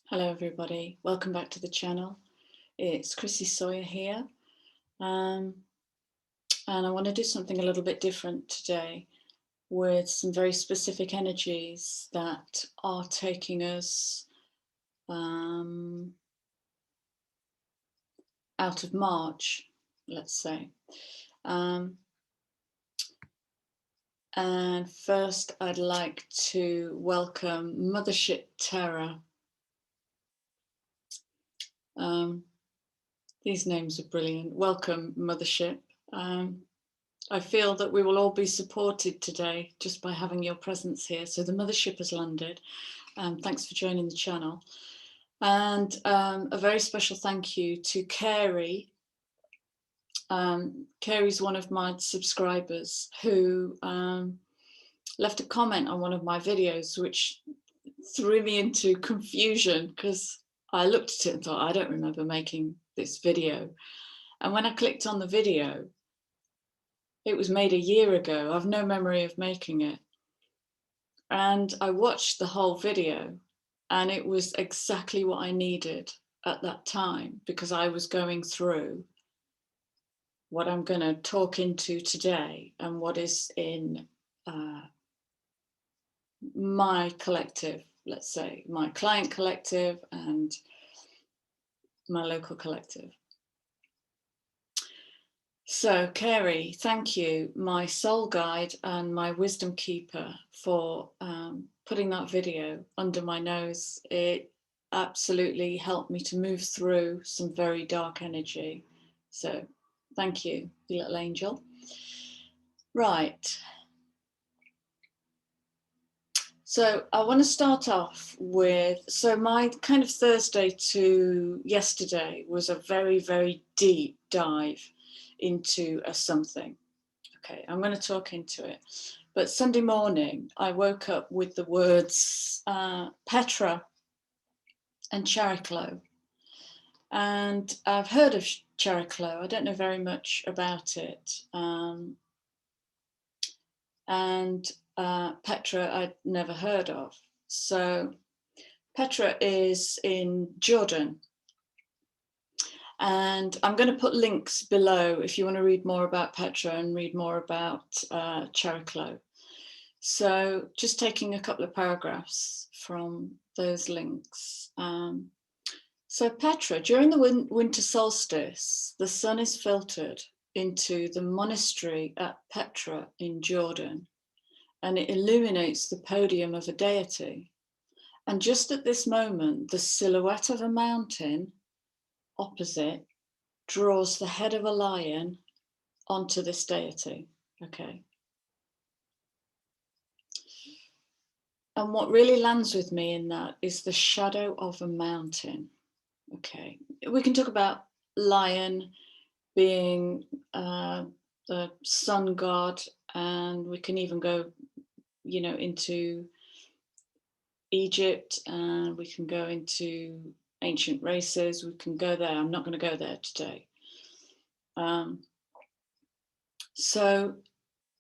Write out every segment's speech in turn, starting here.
Hello everybody, welcome back to the channel. It's Chrissy Sawyer here, and I want to do something a little bit different today with some very specific energies that are taking us out of March, let's say. And first I'd like to welcome Mothership Terra. These names are brilliant. Welcome, Mothership. I feel that we will all be supported today just by having your presence here. So the Mothership has landed. Thanks for joining the channel. And a very special thank you to Carey. Carey's one of my subscribers who left a comment on one of my videos, which threw me into confusion because I looked at it and thought, I don't remember making this video. And when I clicked on the video, it was made a year ago. I've no memory of making it. And I watched the whole video and it was exactly what I needed at that time, because I was going through what I'm going to talk into today and what is in my collective, let's say, my client collective and my local collective. So, Carey, thank you, my soul guide and my wisdom keeper, for putting that video under my nose. It absolutely helped me to move through some very dark energy. So, thank you, you little angel. Right. So I want to start off with, so my kind of Thursday to yesterday was a very, very deep dive into a something. Okay, I'm going to talk into it. But Sunday morning, I woke up with the words Petra and Chariklo. And I've heard of Chariklo. I don't know very much about it. Petra I'd never heard of. So Petra is in Jordan. And I'm going to put links below if you want to read more about Petra and read more about Chariklo. So just taking a couple of paragraphs from those links. So Petra, during the winter solstice, the sun is filtered into the monastery at Petra in Jordan, and it illuminates the podium of a deity. And just at this moment, the silhouette of a mountain opposite draws the head of a lion onto this deity. Okay. And what really lands with me in that is the shadow of a mountain. Okay. We can talk about lion being the sun god, and we can even go, you know, into Egypt, and we can go into ancient races. We can go there. I'm not going to go there today. So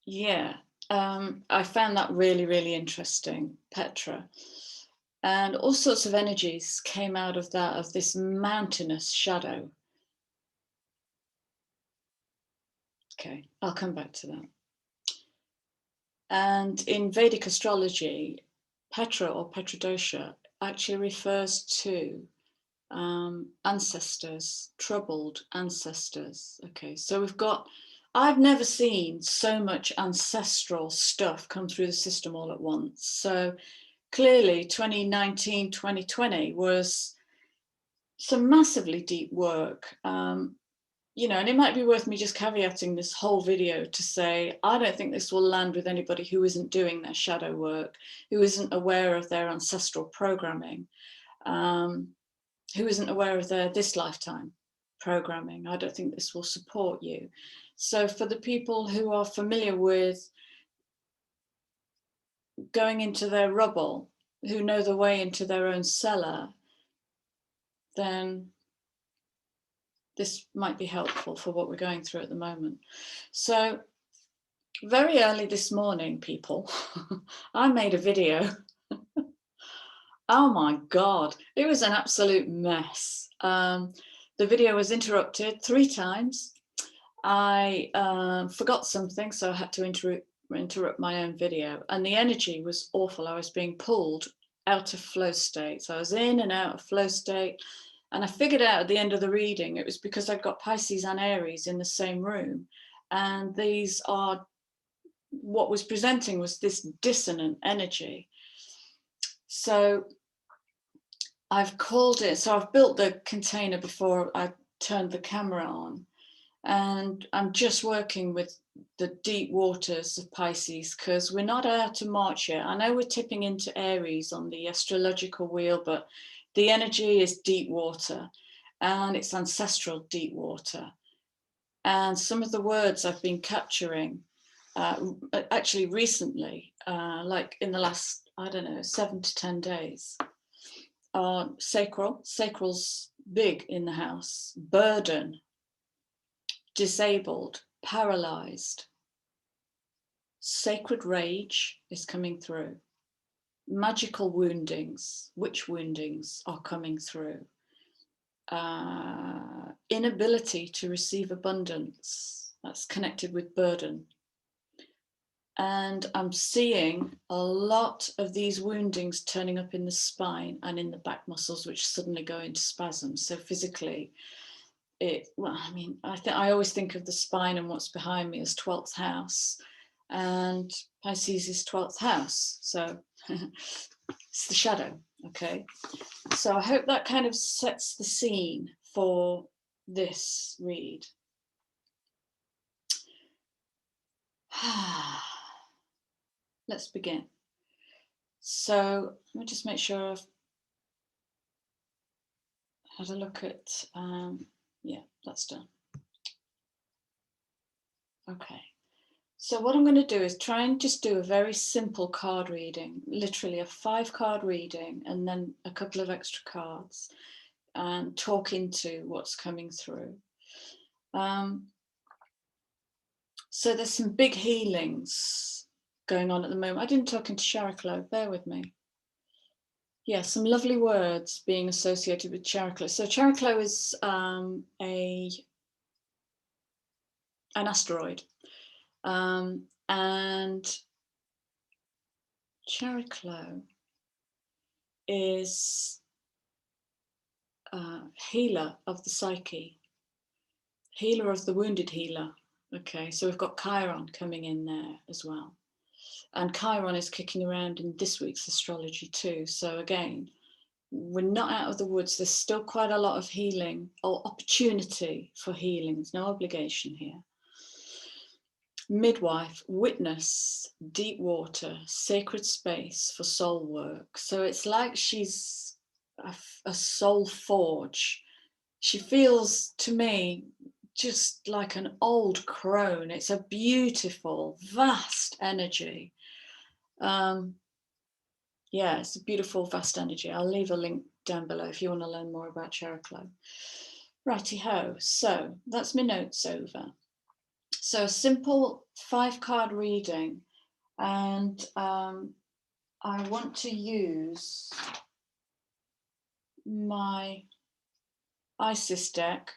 yeah, I found that really, really interesting, Petra. And all sorts of energies came out of that, of this mountainous shadow. Okay, I'll come back to that. And in Vedic astrology, Petra or Petradosha actually refers to ancestors, troubled ancestors. Okay, so we've got, I've never seen so much ancestral stuff come through the system all at once. So clearly 2019, 2020 was some massively deep work. You know, and it might be worth me just caveating this whole video to say, I don't think this will land with anybody who isn't doing their shadow work, who isn't aware of their ancestral programming, who isn't aware of their this lifetime programming. I don't think this will support you. So for the people who are familiar with going into their rubble, who know the way into their own cellar, then this might be helpful for what we're going through at the moment. So very early this morning, people, I made a video Oh my God, it was an absolute mess. The video was interrupted 3 times. I forgot something, so I had to interrupt my own video, and the energy was awful. I was being pulled out of flow state. So I was in and out of flow state, and I figured out at the end of the reading it was because I'd got Pisces and Aries in the same room, and these are, what was presenting was this dissonant energy. So I've called it, so I've built the container before I turned the camera on, and I'm just working with the deep waters of Pisces, because we're not out of March yet. I know we're tipping into Aries on the astrological wheel, but the energy is deep water, and it's ancestral deep water. And some of the words I've been capturing actually recently, like in the last, I don't know, 7 to 10 days, are sacral. Sacral's big in the house. Burden, disabled, paralyzed. Sacred rage is coming through. Magical woundings, witch woundings are coming through. Inability to receive abundance, that's connected with burden. And I'm seeing a lot of these woundings turning up in the spine and in the back muscles, which suddenly go into spasms. So physically, well, I mean, I always think of the spine and what's behind me as 12th house, and Pisces is 12th house. So it's the shadow, okay? So I hope that kind of sets the scene for this read. Let's begin. So let me just make sure I've had a look at, yeah, that's done. Okay. So what I'm going to do is try and just do a very simple card reading, literally a 5-card reading, and then a couple of extra cards, and talk into what's coming through. So there's some big healings going on at the moment. I didn't talk into Chariclo, bear with me. Yeah, some lovely words being associated with Chariclo. So Chariclo is an asteroid. And Chariclo is healer of the psyche, healer of the wounded healer. Okay, so we've got Chiron coming in there as well. And Chiron is kicking around in this week's astrology too. So again, we're not out of the woods. There's still quite a lot of healing or opportunity for healing. There's no obligation here. Midwife, witness, deep water, sacred space for soul work. So it's like she's a soul forge. She feels to me just like an old crone. It's a beautiful, vast energy. Yeah, it's a beautiful, vast energy. I'll leave a link down below if you want to learn more about Chariclo. Righty-ho, so that's my notes over. So a simple 5-card reading, and I want to use my Isis deck.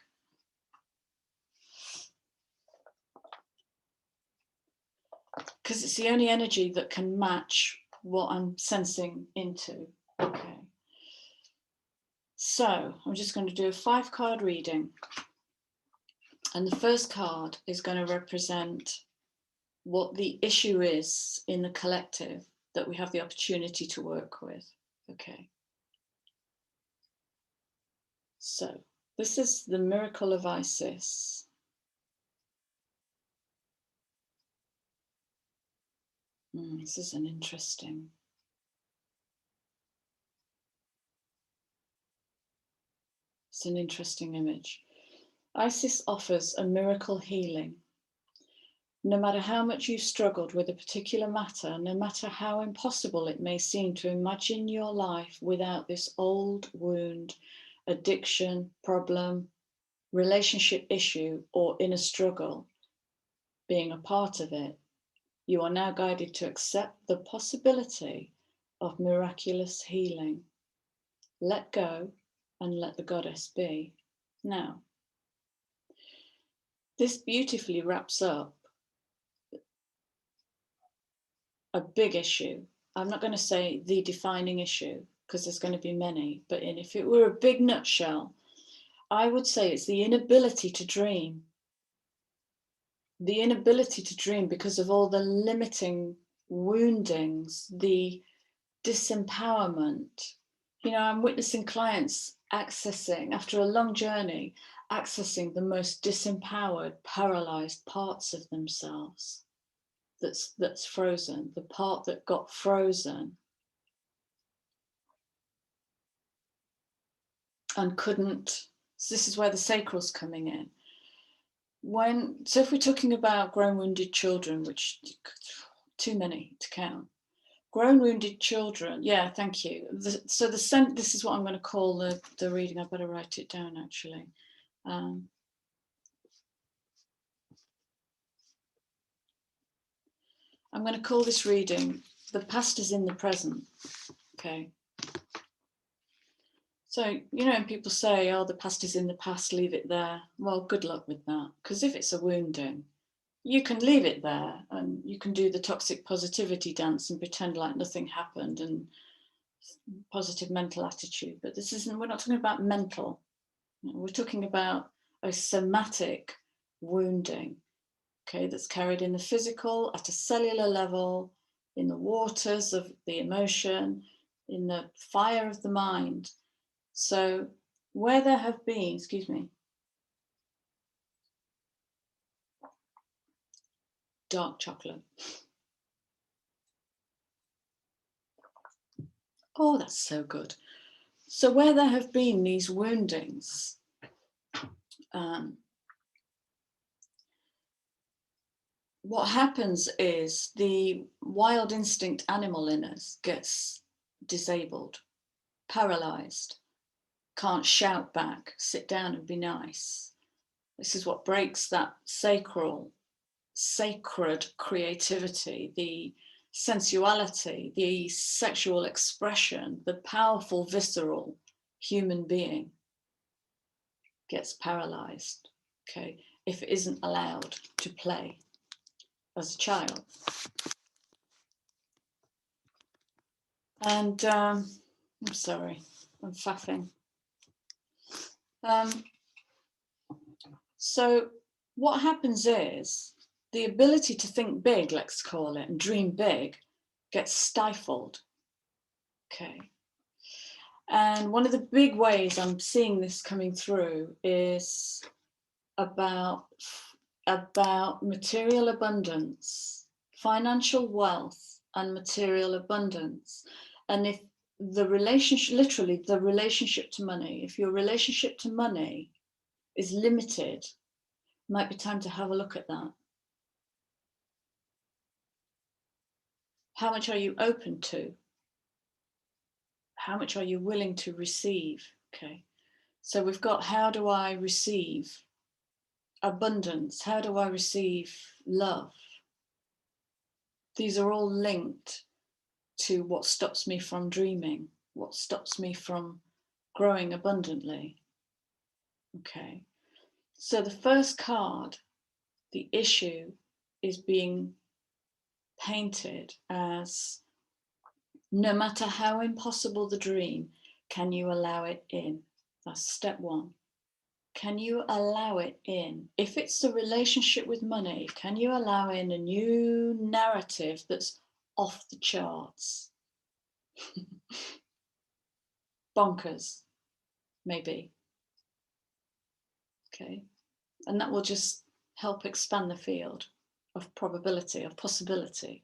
Because it's the only energy that can match what I'm sensing into. Okay. So I'm just going to do a 5-card reading. And the first card is going to represent what the issue is in the collective that we have the opportunity to work with. Okay. So this is the miracle of Isis. This is an interesting. It's an interesting image. Isis offers a miracle healing. No matter how much you've struggled with a particular matter, no matter how impossible it may seem to imagine your life without this old wound, addiction, problem, relationship issue, or inner struggle being a part of it, you are now guided to accept the possibility of miraculous healing. let go, and let the goddess be. Now, this beautifully wraps up a big issue. I'm not going to say the defining issue, because there's going to be many, but if it were a big nutshell, I would say it's the inability to dream. The inability to dream because of all the limiting woundings, the disempowerment. You know, I'm witnessing clients accessing, after a long journey, accessing the most disempowered, paralyzed parts of themselves that's frozen, the part that got frozen and couldn't. So this is where the sacral's coming in. So if we're talking about grown wounded children, which too many to count, grown wounded children, yeah, thank you. This is what I'm going to call the reading. I better write it down actually. I'm going to call this reading "The Past is in the Present." Okay. So, you know, when people say, oh, the past is in the past, leave it there. Well, good luck with that. Because if it's a wounding, you can leave it there and you can do the toxic positivity dance and pretend like nothing happened and positive mental attitude. But we're not talking about mental. We're talking about a somatic wounding, okay, that's carried in the physical, at a cellular level, in the waters of the emotion, in the fire of the mind. So where there have been, excuse me, dark chocolate. Oh, that's so good. So where there have been these woundings, what happens is the wild instinct animal in us gets disabled, paralyzed, can't shout back, sit down and be nice. This is what breaks that sacred creativity, the sensuality, the sexual expression, the powerful, visceral human being gets paralyzed, okay, if it isn't allowed to play as a child. And I'm sorry, I'm faffing. So what happens is the ability to think big, let's call it, and dream big gets stifled. Okay. And one of the big ways I'm seeing this coming through is about material abundance, financial wealth and material abundance. And if the relationship, literally the relationship to money, if your relationship to money is limited, it might be time to have a look at that. How much are you open to? How much are you willing to receive? Okay. So we've got, how do I receive abundance? How do I receive love? These are all linked to what stops me from dreaming, what stops me from growing abundantly. Okay. So the first card, the issue, is being painted as, no matter how impossible the dream, can you allow it in? That's step one. Can you allow it in? If it's the relationship with money, can you allow in a new narrative that's off the charts? Bonkers, maybe. Okay. And that will just help expand the field of probability, of possibility.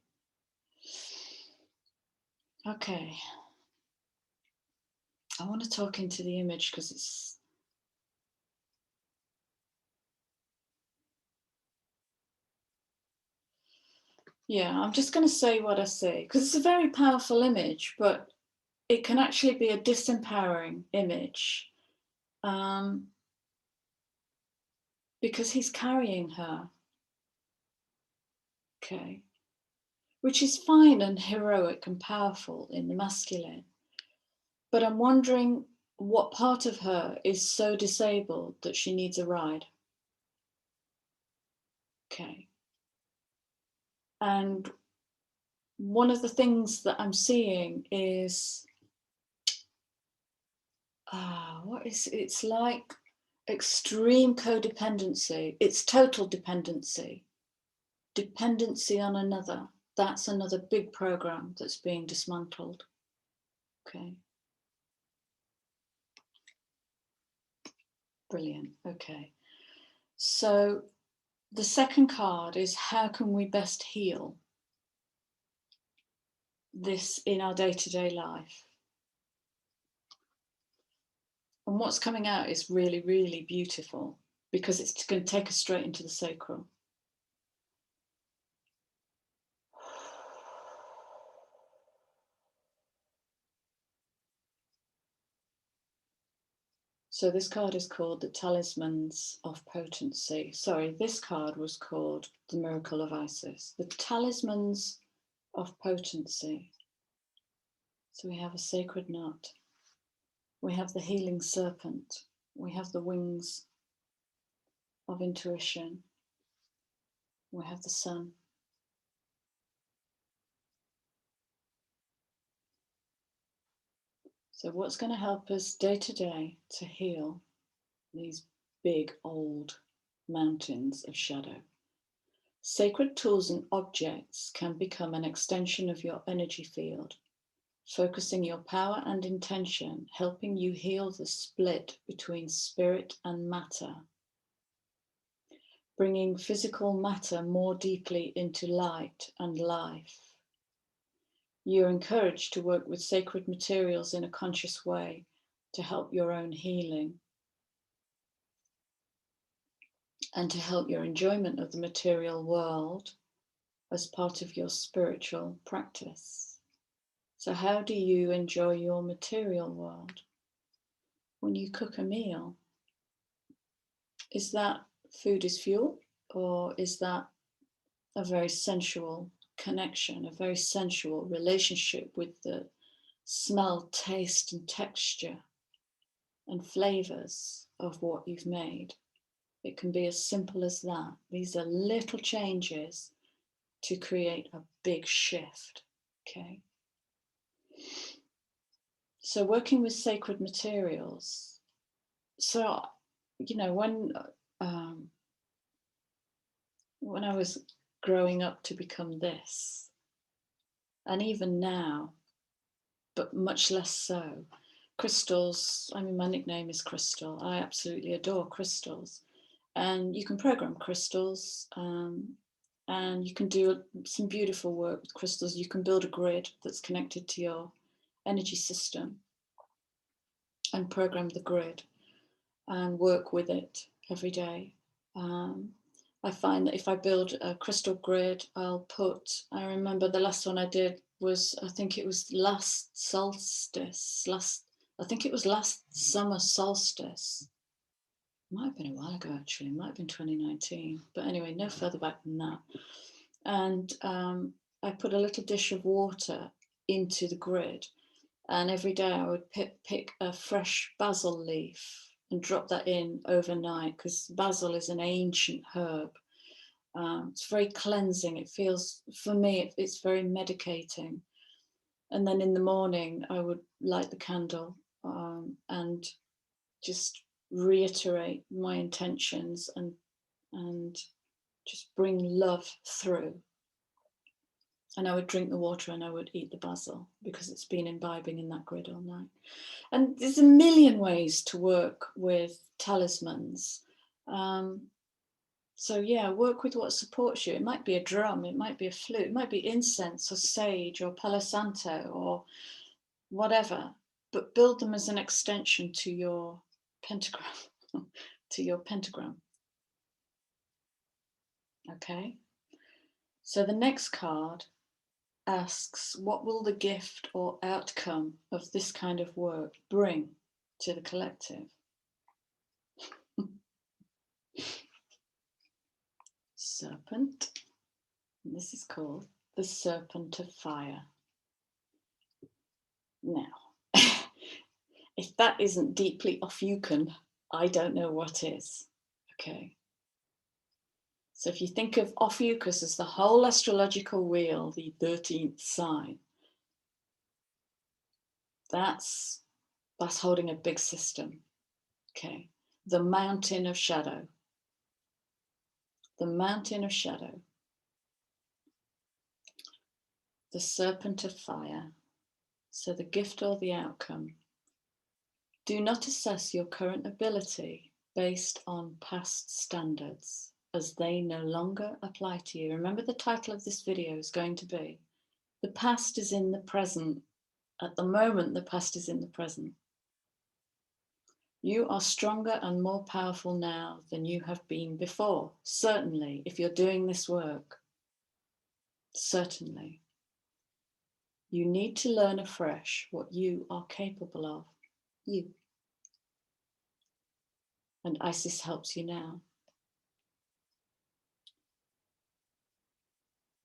Okay. I want to talk into the image because it's, yeah, I'm just going to say what I see because it's a very powerful image, but it can actually be a disempowering image because he's carrying her. Okay. Which is fine and heroic and powerful in the masculine. But I'm wondering what part of her is so disabled that she needs a ride. Okay. And one of the things that I'm seeing is, it's like extreme codependency. It's total dependency. Dependency on another. That's another big program that's being dismantled. Okay. Brilliant. Okay. So the second card is, how can we best heal this in our day-to-day life? And what's coming out is really, really beautiful, because it's going to take us straight into the sacral. So this card is called the Talismans of Potency. Sorry, this card was called the Miracle of Isis. The Talismans of Potency. So we have a sacred knot. We have the healing serpent. We have the wings of intuition. We have the sun. So what's going to help us day to day to heal these big old mountains of shadow? Sacred tools and objects can become an extension of your energy field, focusing your power and intention, helping you heal the split between spirit and matter, bringing physical matter more deeply into light and life. You're encouraged to work with sacred materials in a conscious way to help your own healing and to help your enjoyment of the material world as part of your spiritual practice. So how do you enjoy your material world? When you cook a meal, is that food is fuel, or is that a very sensual connection, a very sensual relationship with the smell, taste, and texture and flavors of what you've made? It can be as simple as that. These are little changes to create a big shift. Okay. So working with sacred materials. So, you know, when I was growing up to become this, and even now, but much less so, crystals, I mean, my nickname is Crystal. I absolutely adore crystals. And you can program crystals, and you can do some beautiful work with crystals. You can build a grid that's connected to your energy system and program the grid and work with it every day. I find that if I build a crystal grid, I remember the last one I did was, I think it was last solstice, I think it was last summer solstice. Might have been a while ago, actually. It might have been 2019. But anyway, no further back than that. And I put a little dish of water into the grid. And every day I would pick a fresh basil leaf and drop that in overnight, because basil is an ancient herb. It's very cleansing. It feels, for me, it's very medicating. And then in the morning, I would light the candle and just reiterate my intentions and just bring love through. And I would drink the water and I would eat the basil, because it's been imbibing in that grid all night. And there's a million ways to work with talismans. So yeah, work with what supports you. It might be a drum, it might be a flute, it might be incense or sage or Palo Santo or whatever, but build them as an extension to your pentagram, to your pentagram. Okay. So the next card asks, what will the gift or outcome of this kind of work bring to the collective? Serpent. And this is called the Serpent of Fire. Now, If that isn't deeply off-yukon, I don't know what is. Okay. So if you think of Ophiuchus as the whole astrological wheel, the 13th sign, that's holding a big system. Okay. The mountain of shadow. The mountain of shadow. The serpent of fire. So the gift or the outcome. Do not assess your current ability based on past standards, as they no longer apply to you. Remember, the title of this video is going to be, the past is in the present. At the moment, the past is in the present. You are stronger and more powerful now than you have been before. Certainly, if you're doing this work, certainly. You need to learn afresh what you are capable of. You. And Isis helps you now.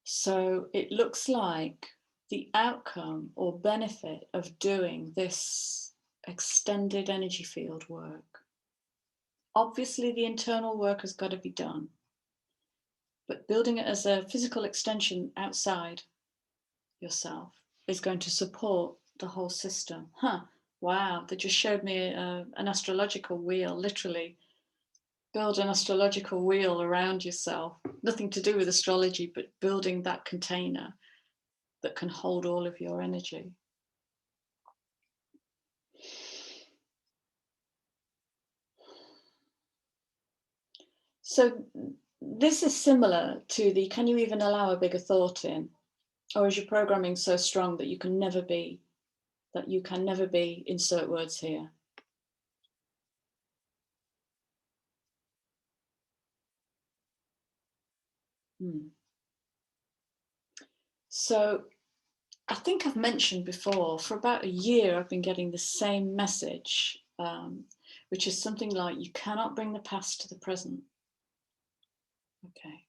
So it looks like the outcome or benefit of doing this extended energy field work. Obviously, the internal work has got to be done, but building it as a physical extension outside yourself is going to support the whole system. Wow, they just showed me an astrological wheel, literally. Build an astrological wheel around yourself. Nothing to do with astrology, but building that container that can hold all of your energy. So this is similar to the, can you even allow a bigger thought in? Or is your programming so strong that you can never be, insert words here? So I think I've mentioned before, for about a year, I've been getting the same message, which is something like, you cannot bring the past to the present. Okay.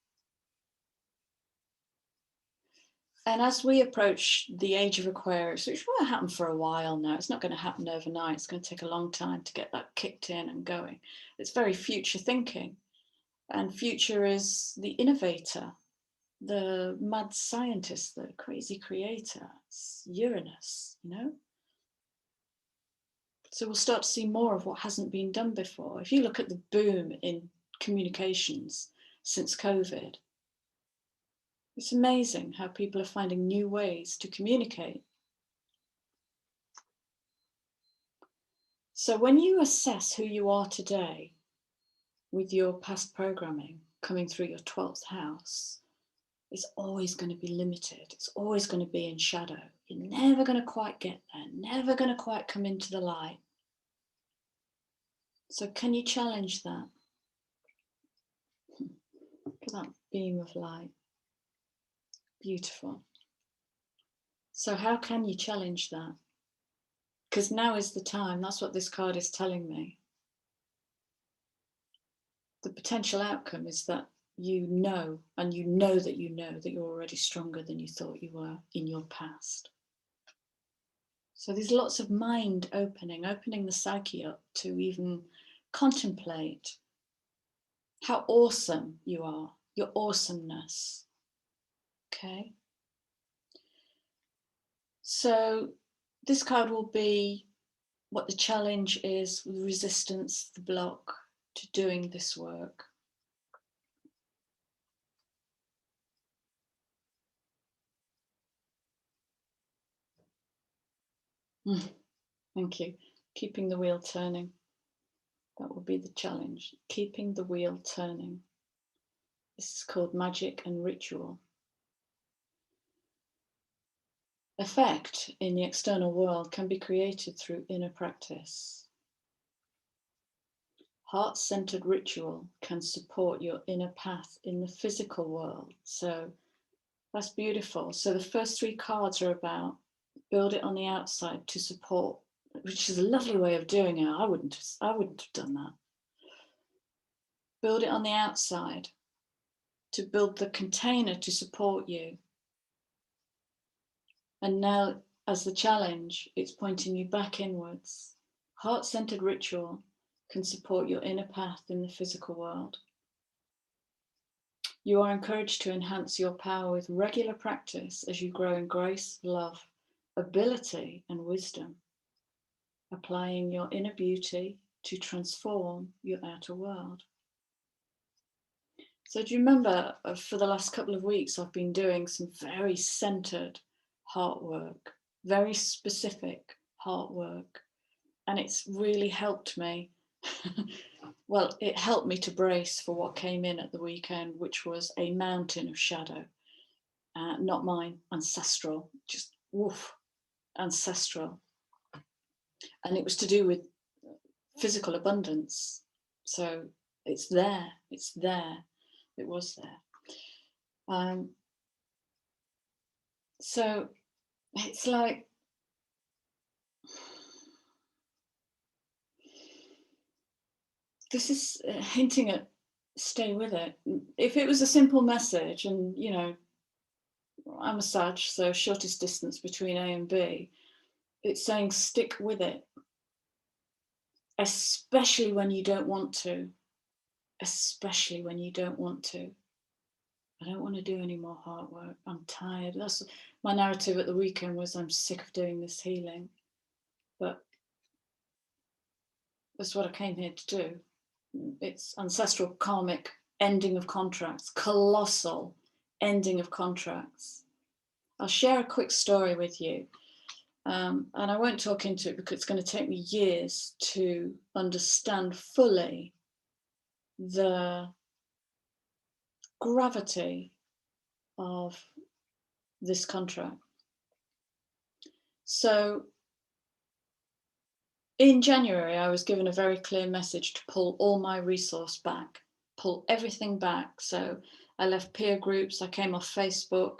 And as we approach the age of Aquarius, which will happen for a while now, it's not going to happen overnight. It's going to take a long time to get that kicked in and going. It's very future thinking. And future is the innovator, the mad scientist, the crazy creator. It's Uranus, you know? So we'll start to see more of what hasn't been done before. If you look at the boom in communications since COVID, it's amazing how people are finding new ways to communicate. So when you assess who you are today with your past programming coming through your 12th house, it's always going to be limited. It's always going to be in shadow. You're never going to quite get there, never going to quite come into the light. So can you challenge that? Look at that beam of light. Beautiful. So how can you challenge that? Because now is the time. That's what this card is telling me. The potential outcome is that you know, and you know that you're already stronger than you thought you were in your past. So there's lots of mind opening the psyche up to even contemplate how awesome you are, your awesomeness. Okay. So this card will be what the challenge is, the resistance, the block to doing this work. Thank you. Keeping the wheel turning. That will be the challenge. Keeping the wheel turning. This is called magic and ritual. Effect in the external world can be created through inner practice. Heart-centered ritual can support your inner path in the physical world. So that's beautiful. So the first three cards are about build it on the outside to support, which is a lovely way of doing it. I wouldn't have done that. Build it on the outside to build the container to support you. And now, as the challenge, it's pointing you back inwards. Heart-centered ritual can support your inner path in the physical world. You are encouraged to enhance your power with regular practice as you grow in grace, love, ability, and wisdom, applying your inner beauty to transform your outer world. So do you remember for the last couple of weeks, I've been doing some very centered heart work, very specific heart work, and it's really helped me. Well, it helped me to brace for what came in at the weekend, which was a mountain of shadow. Not mine, ancestral, just woof, ancestral. And it was to do with physical abundance. So it's there, it's there, it was there. So it's like, this is hinting at stay with it. If it was a simple message and, you know, I'm a Sag, so shortest distance between A and B, it's saying stick with it, especially when you don't want to, especially when you don't want to. I don't want to do any more hard work. I'm tired. That's my narrative at the weekend, was I'm sick of doing this healing, but that's what I came here to do. It's ancestral karmic ending of contracts, colossal ending of contracts. I'll share a quick story with you, and I won't talk into it because it's going to take me years to understand fully the gravity of this contract. So in January, I was given a very clear message to pull all my resource back, pull everything back. So I left peer groups, I came off Facebook,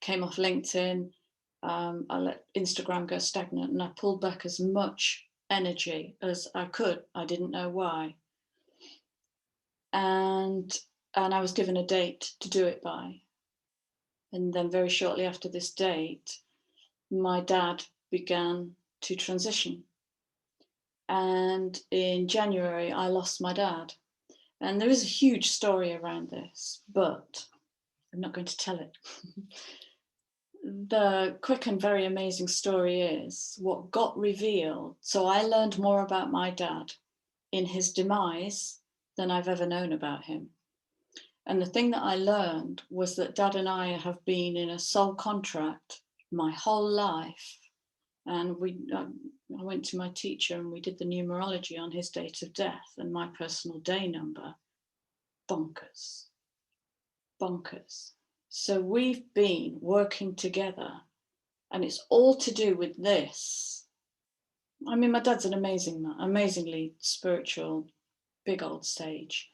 came off LinkedIn, I let Instagram go stagnant, and I pulled back as much energy as I could. I didn't know why. And I was given a date to do it by. And then very shortly after this date, my dad began to transition. And in January, I lost my dad. And there is a huge story around this, but I'm not going to tell it. The quick and very amazing story is what got revealed. So I learned more about my dad in his demise than I've ever known about him. And the thing that I learned was that Dad and I have been in a soul contract my whole life. And I went to my teacher and we did the numerology on his date of death and my personal day number. Bonkers. Bonkers. So we've been working together, and it's all to do with this. I mean, my dad's an amazing man, amazingly spiritual, big old sage.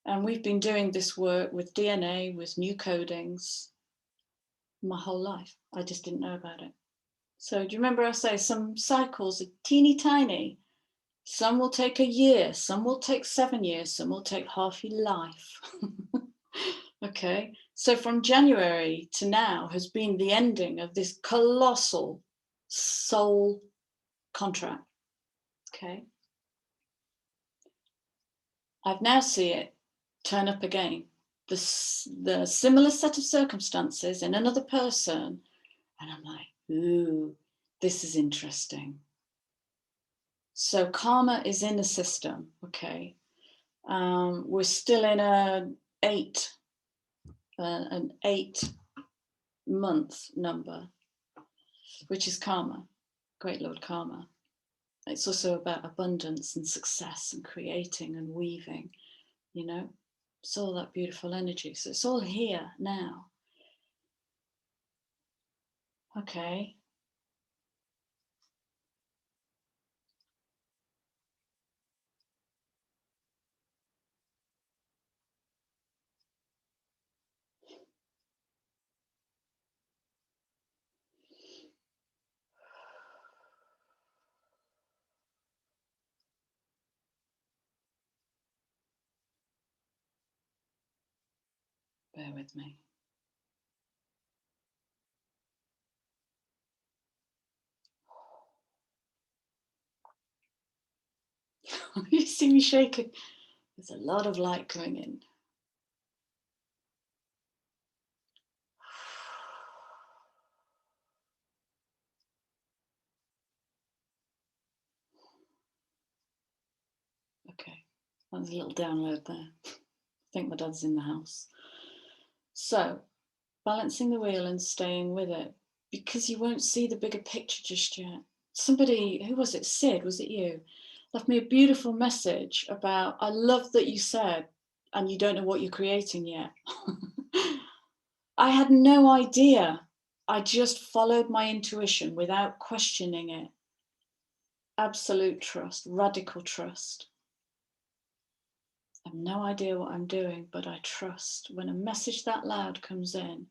And we've been doing this work with DNA, with new codings, my whole life. I just didn't know about it. So do you remember I say some cycles are teeny tiny? Some will take a year, some will take 7 years, some will take half your life. Okay, so from January to now has been the ending of this colossal soul contract. Okay, I've now seen it turn up again. The similar set of circumstances in another person, and I'm like, ooh, this is interesting. So karma is in the system, okay. We're still in an 8-month number, which is karma, great Lord karma. It's also about abundance and success and creating and weaving, you know, it's all that beautiful energy. So it's all here now. Okay. Bear with me. You see me shaking. There's a lot of light coming in. Okay, that's a little download there. I think my dad's in the house. So, balancing the wheel and staying with it, because you won't see the bigger picture just yet. Somebody, who was it? Sid, was it you? Left me a beautiful message about, I love that you said, and you don't know what you're creating yet. I had no idea. I just followed my intuition without questioning it. Absolute trust, radical trust. I have no idea what I'm doing, but I trust. When a message that loud comes in,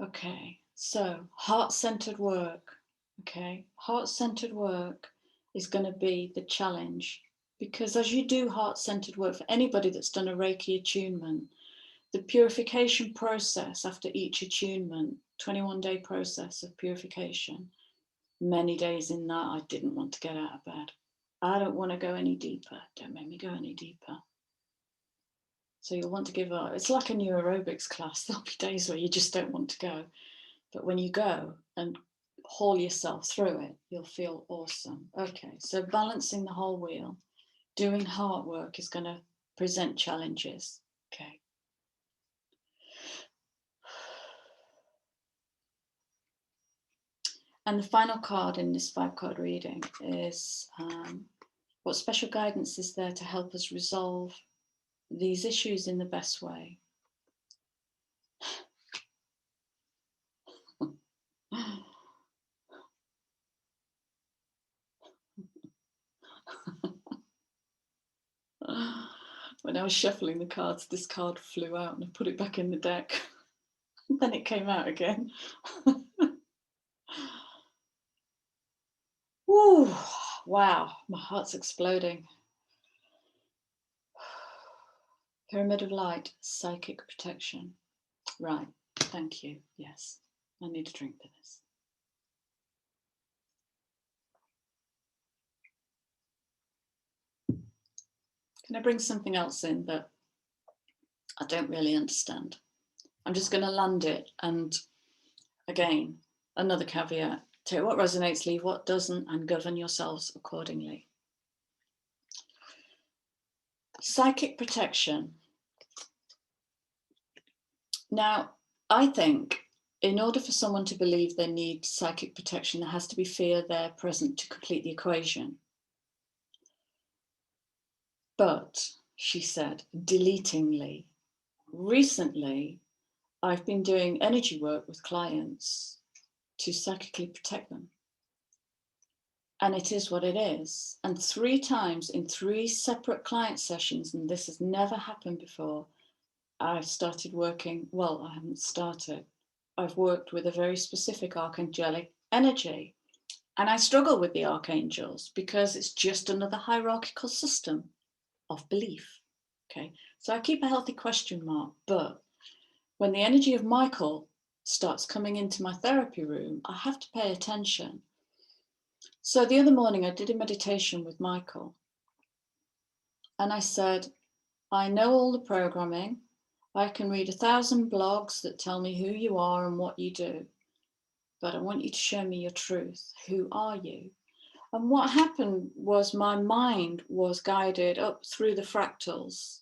okay, so heart-centered work, okay, heart-centered work is going to be the challenge, because as you do heart-centered work, for anybody that's done a Reiki attunement, the purification process after each attunement, 21-day process of purification, many days in that I didn't want to get out of bed. I don't want to go any deeper. Don't make me go any deeper. So you'll want to give up. It's like a new aerobics class. There'll be days where you just don't want to go. But when you go and haul yourself through it, you'll feel awesome. Okay, so balancing the whole wheel, doing heart work is going to present challenges. Okay. And the final card in this 5-card reading is what special guidance is there to help us resolve these issues in the best way? When I was shuffling the cards, this card flew out and I put it back in the deck. Then it came out again. Woo, wow, my heart's exploding. Pyramid of light, psychic protection. Right, thank you. Yes, I need a drink for this. Can I bring something else in that I don't really understand? I'm just going to land it. And again, another caveat. Take what resonates, leave what doesn't, and govern yourselves accordingly. Psychic protection. Now, I think in order for someone to believe they need psychic protection, there has to be fear there present to complete the equation. But, she said, deletingly, recently, I've been doing energy work with clients to psychically protect them. And it is what it is. And 3 times in 3 separate client sessions, and this has never happened before, I've started working, well, I haven't started. I've worked with a very specific archangelic energy. And I struggle with the archangels because it's just another hierarchical system of belief. Okay, so I keep a healthy question mark, but when the energy of Michael starts coming into my therapy room, I have to pay attention. So the other morning I did a meditation with Michael and I said, I know all the programming. I can read 1,000 blogs that tell me who you are and what you do, but I want you to show me your truth. Who are you? And what happened was my mind was guided up through the fractals,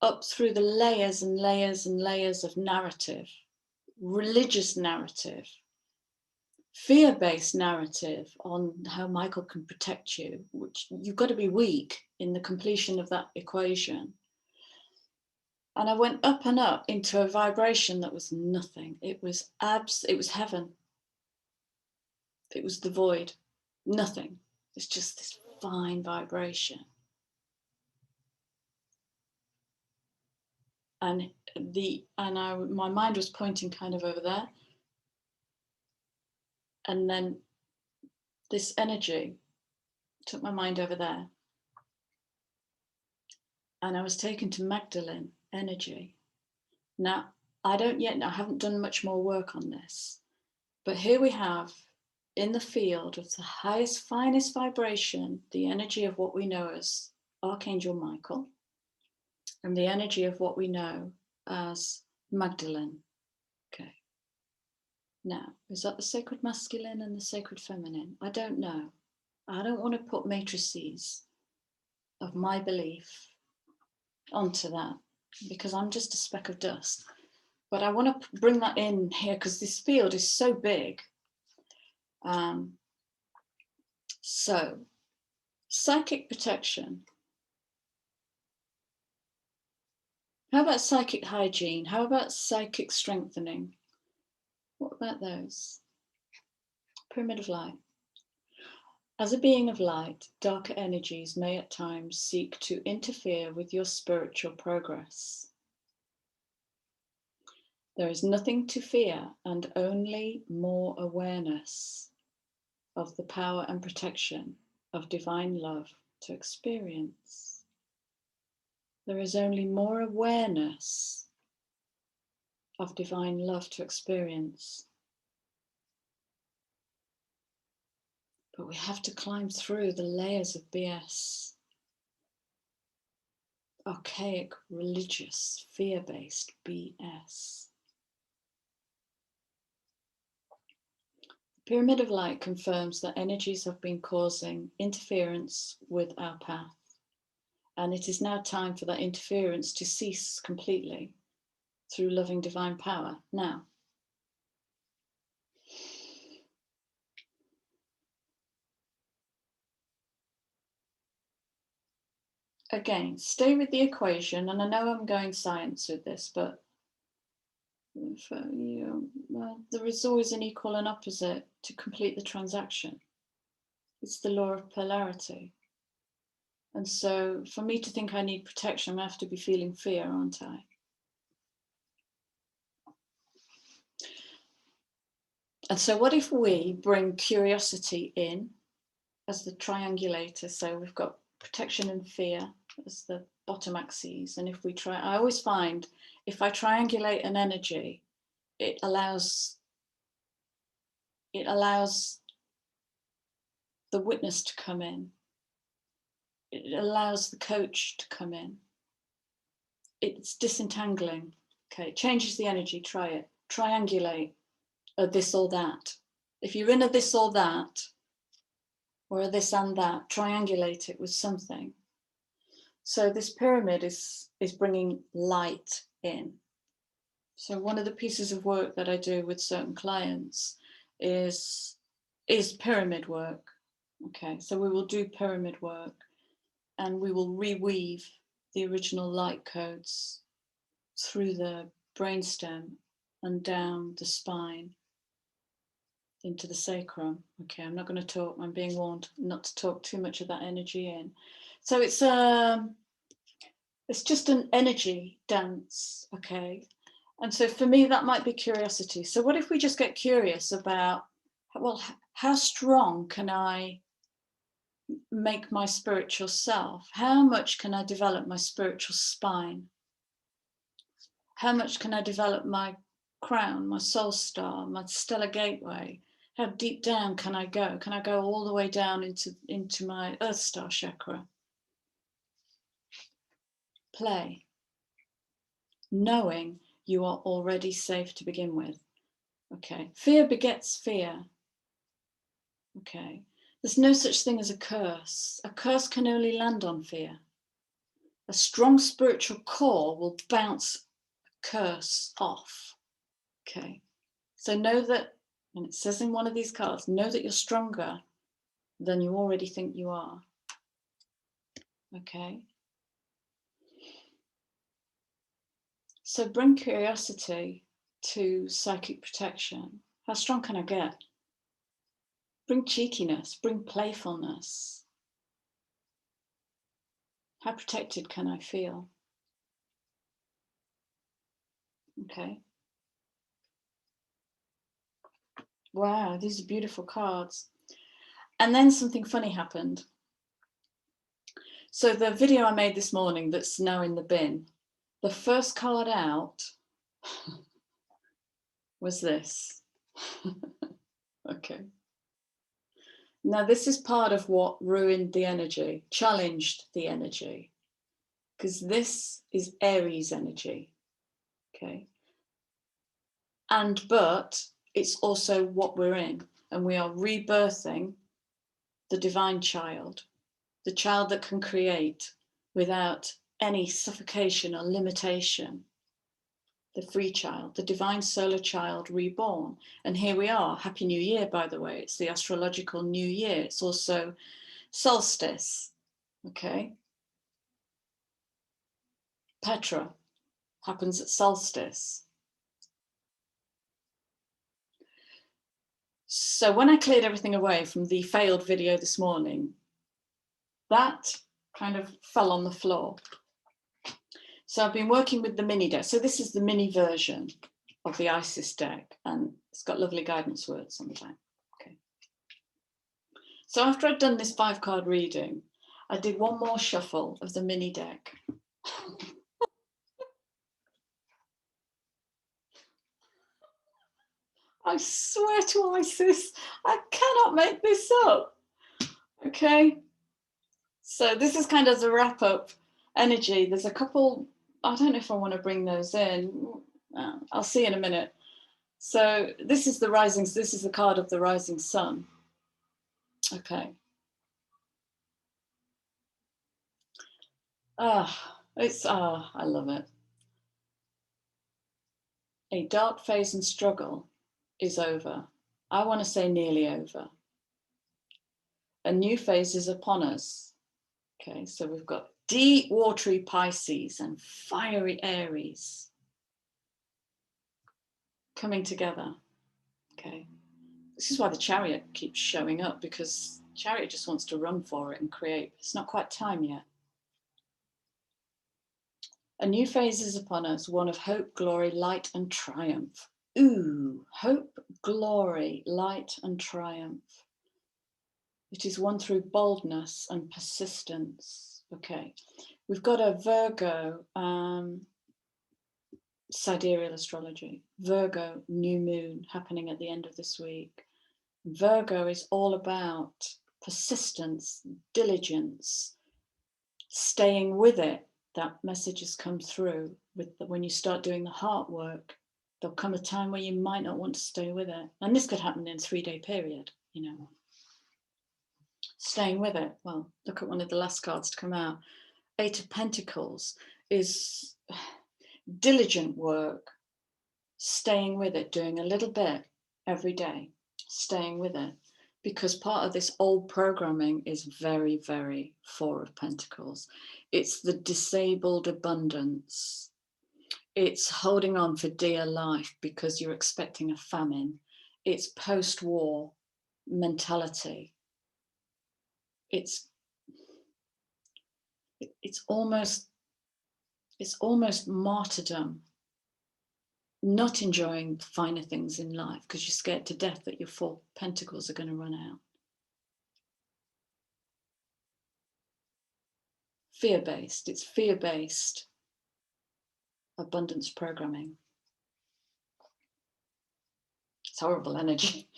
up through the layers and layers and layers of narrative, religious narrative, fear-based narrative on how Michael can protect you, which you've got to be weak in the completion of that equation. And I went up and up into a vibration that was nothing. It was it was heaven. It was the void, nothing. It's just this fine vibration. And my mind was pointing kind of over there. And then this energy took my mind over there. And I was taken to Magdalene energy. Now, I haven't done much more work on this, but here we have in the field of the highest, finest vibration, the energy of what we know as Archangel Michael, and the energy of what we know as Magdalene. Okay. Now, is that the sacred masculine and the sacred feminine? I don't know. I don't want to put matrices of my belief onto that because I'm just a speck of dust. But I want to bring that in here because this field is so big. So, psychic protection. How about psychic hygiene? How about psychic strengthening? What about those? Pyramid of light. As a being of light, darker energies may at times seek to interfere with your spiritual progress. There is nothing to fear and only more awareness of the power and protection of divine love to experience. There is only more awareness of divine love to experience. But we have to climb through the layers of BS. Archaic, religious, fear-based BS. The Pyramid of Light confirms that energies have been causing interference with our path. And it is now time for that interference to cease completely through loving divine power. Now, again, stay with the equation, and I know I'm going science with this, but there is always an equal and opposite to complete the transaction. It's the law of polarity. And so for me to think I need protection, I have to be feeling fear, aren't I? And so what if we bring curiosity in as the triangulator? So we've got protection and fear as the bottom axes. And if we try, I always find if I triangulate an energy, it allows the witness to come in. It allows the coach to come in. It's disentangling. Okay, it changes the energy. Try it. Triangulate a this or that. If you're in a this or that, or a this and that, triangulate it with something. So this pyramid is bringing light in. So one of the pieces of work that I do with certain clients is pyramid work. Okay, so we will do pyramid work and we will reweave the original light codes through the brainstem and down the spine into the sacrum. Okay, I'm not going to talk, I'm being warned not to talk too much of that energy in. So it's just an energy dance, okay? And so for me, that might be curiosity. So what if we just get curious about, well, how strong can I make my spiritual self? How much can I develop my spiritual spine? How much can I develop my crown, my soul star, my stellar gateway? How deep down can I go? Can I go all the way down into my earth star chakra? Play. Knowing you are already safe to begin with. Okay. Fear begets fear. Okay. There's no such thing as a curse. A curse can only land on fear. A strong spiritual core will bounce a curse off. Okay. So know that, and it says in one of these cards, know that you're stronger than you already think you are. Okay. So bring curiosity to psychic protection. How strong can I get? Bring cheekiness, bring playfulness. How protected can I feel? Okay. Wow, these are beautiful cards. And then something funny happened. So the video I made this morning that's now in the bin, the first card out was this. Okay. Now, this is part of what ruined the energy, challenged the energy, because this is Aries energy, okay? But it's also what we're in, and we are rebirthing the divine child, the child that can create without any suffocation or limitation, the free child, the divine solar child reborn. And here we are. Happy New Year, by the way. It's the astrological New Year. It's also solstice, okay? Petra happens at solstice. So when I cleared everything away from the failed video this morning, that kind of fell on the floor. So I've been working with the mini deck. So this is the mini version of the Isis deck, and it's got lovely guidance words on the back. Okay. So after I'd done this 5-card reading, I did one more shuffle of the mini deck. I swear to Isis, I cannot make this up. Okay. So this is kind of the wrap up energy. There's a couple, I don't know if I want to bring those in. I'll see in a minute. So this is the rising, this is the card of the rising sun. Okay. I love it. A dark phase and struggle is over. I want to say nearly over. A new phase is upon us. Okay, so we've got deep watery Pisces and fiery Aries coming together. Okay, this is why the Chariot keeps showing up, because Chariot just wants to run for it and create. It's not quite time yet. A new phase is upon us, one of hope, glory, light, and triumph. Ooh, hope, glory, light, and triumph. It is one through boldness and persistence. Okay, we've got a Virgo, sidereal astrology, Virgo new moon happening at the end of this week. Virgo is all about persistence, diligence, staying with it. That message has come through when you start doing the heart work. There'll come a time where you might not want to stay with it. And this could happen in a 3-day period, you know. Staying with it. Well, look at one of the last cards to come out. 8 of Pentacles is diligent work, staying with it, doing a little bit every day, staying with it. Because part of this old programming is very, very 4 of Pentacles. It's the disabled abundance. It's holding on for dear life because you're expecting a famine. It's post-war mentality. It's almost martyrdom, not enjoying the finer things in life because you're scared to death that your 4 pentacles are going to run out. Fear-based. It's fear-based abundance programming. It's horrible energy.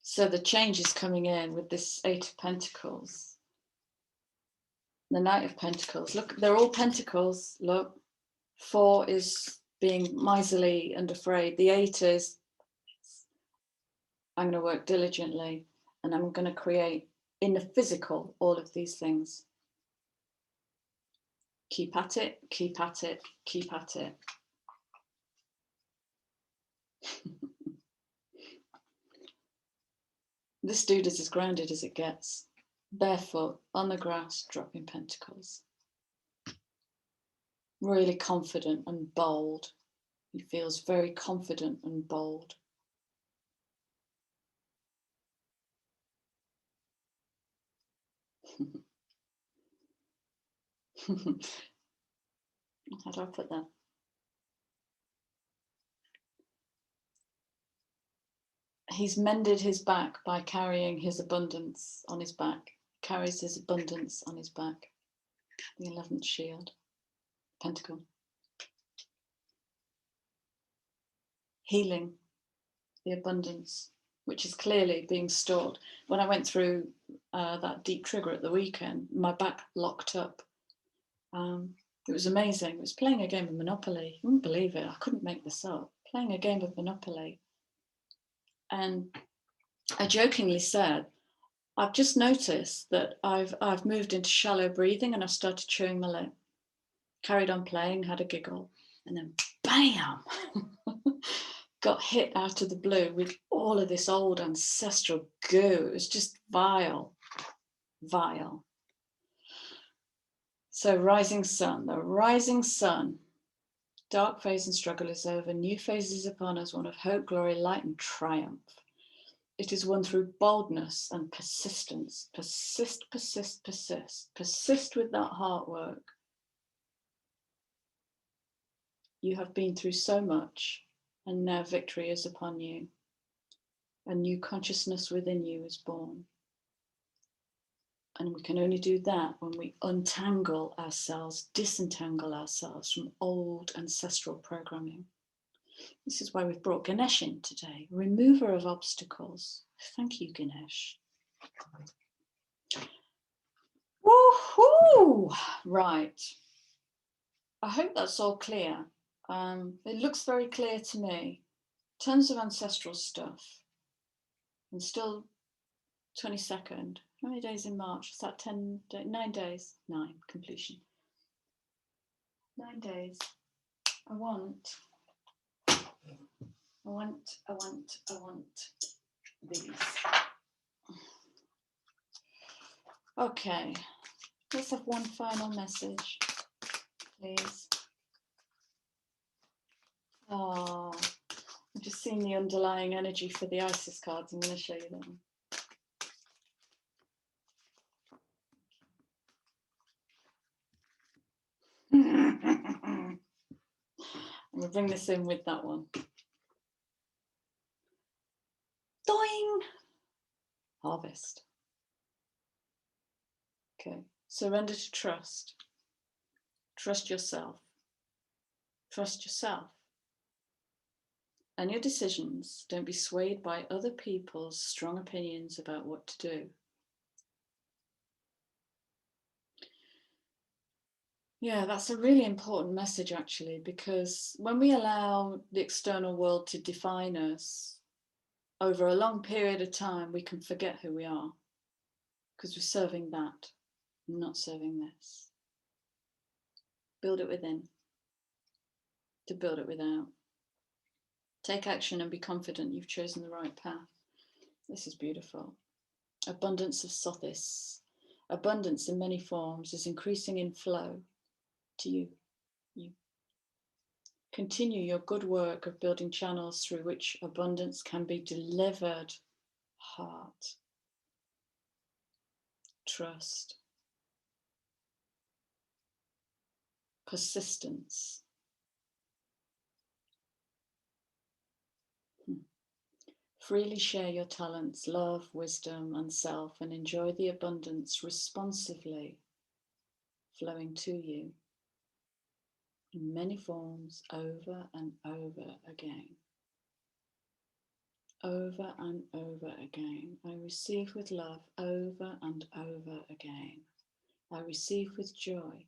So the change is coming in with this 8 of Pentacles. The Knight of Pentacles. Look, they're all pentacles. Look, 4 is being miserly and afraid. The 8 is, I'm going to work diligently and I'm going to create in the physical all of these things. Keep at it, keep at it, keep at it. This dude is as grounded as it gets. Barefoot, on the grass, dropping pentacles. Really confident and bold. He feels very confident and bold. How do I put that? He's mended his back by carrying his abundance on his back. Carries his abundance on his back. The 11th shield. Pentacle. Healing. The abundance. which is clearly being stored. When I went through that deep trigger at the weekend, my back locked up. It was amazing. It was playing a game of Monopoly. You wouldn't believe it. I couldn't make this up. Playing a game of Monopoly. And I jokingly said, I've just noticed that I've moved into shallow breathing and I've started chewing my lip. Carried on playing, had a giggle, and then bam! Got hit out of the blue with all of this old ancestral goo. It was just vile, vile. So rising sun, the rising sun. Dark phase and struggle is over. New phase is upon us, one of hope, glory, light, and triumph. It is won through boldness and persistence. Persist, persist, persist. Persist with that heart work. You have been through so much, and now victory is upon you. A new consciousness within you is born. And we can only do that when we untangle ourselves, disentangle ourselves from old ancestral programming. This is why we've brought Ganesh in today, remover of obstacles. Thank you, Ganesh. Woohoo! Right. I hope that's all clear. It looks very clear to me. Tons of ancestral stuff. And still 22nd. How many days in March? Is that 10 days? 9 days? 9, completion. 9 days. I want these. Okay, let's have one final message, please. Oh, I've just seen the underlying energy for the Isis cards. I'm going to show you them. I'm going to bring this in with that one. Doing harvest. Okay, surrender to trust. Trust yourself. Trust yourself. And your decisions. Don't be swayed by other people's strong opinions about what to do. Yeah, that's a really important message, actually, because when we allow the external world to define us over a long period of time, we can forget who we are because we're serving that, not serving this. Build it within to build it without. Take action and be confident you've chosen the right path. This is beautiful. Abundance of Sothis. Abundance in many forms is increasing in flow to you. Continue your good work of building channels through which abundance can be delivered. Heart. Trust. Persistence. Freely share your talents, love, wisdom, and self, and enjoy the abundance responsively flowing to you in many forms over and over again. Over and over again. I receive with love over and over again. I receive with joy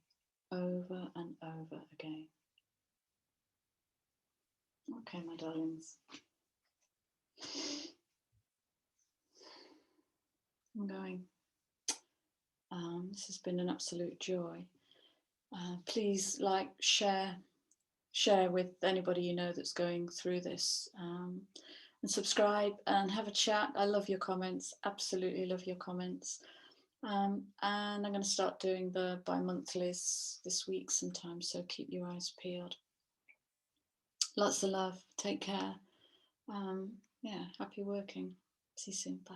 over and over again. Okay, my darlings. I'm going. This has been an absolute joy. Please like, share with anybody you know that's going through this, and subscribe and have a chat. I love your comments, absolutely love your comments. And I'm going to start doing the bi-monthlies this week sometime, so keep your eyes peeled. Lots of love, take care. Yeah, happy working. See you soon, bye.